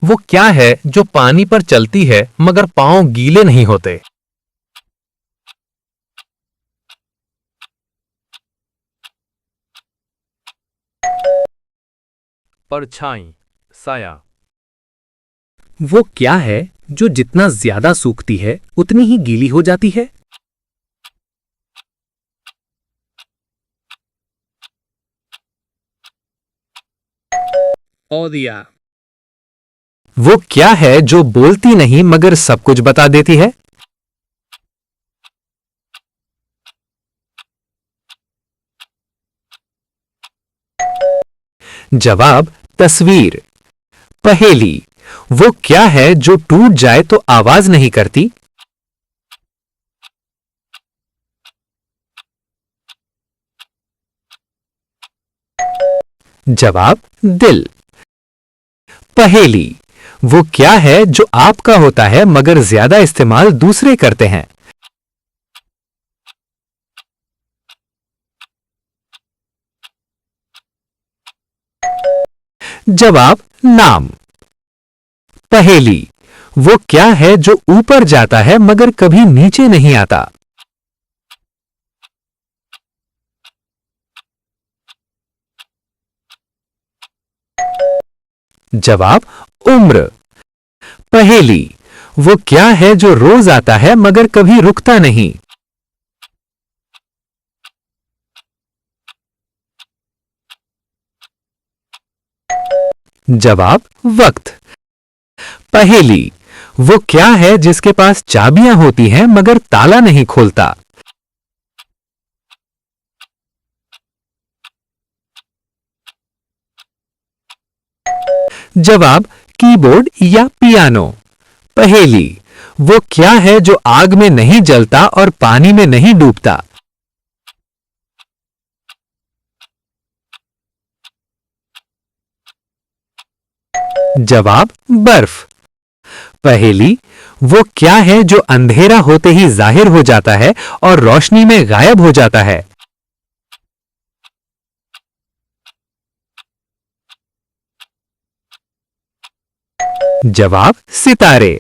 वो क्या है जो पानी पर चलती है मगर पांव गीले नहीं होते? परछाई, साया। वो क्या है जो जितना ज्यादा सूखती है उतनी ही गीली हो जाती है? ओदिया। वो क्या है जो बोलती नहीं मगर सब कुछ बता देती है? जवाब तस्वीर। पहेली, वो क्या है जो टूट जाए तो आवाज नहीं करती? जवाब दिल। पहेली, वो क्या है जो आपका होता है मगर ज्यादा इस्तेमाल दूसरे करते हैं? जवाब नाम। पहेली, वो क्या है जो ऊपर जाता है मगर कभी नीचे नहीं आता? जवाब उम्र। पहेली, वो क्या है जो रोज आता है मगर कभी रुकता नहीं? जवाब वक्त। पहेली, वो क्या है जिसके पास चाबियां होती हैं मगर ताला नहीं खोलता? जवाब कीबोर्ड या पियानो। पहेली, वो क्या है जो आग में नहीं जलता और पानी में नहीं डूबता? जवाब बर्फ। पहेली, वो क्या है जो अंधेरा होते ही जाहिर हो जाता है और रोशनी में गायब हो जाता है? जवाब सितारे।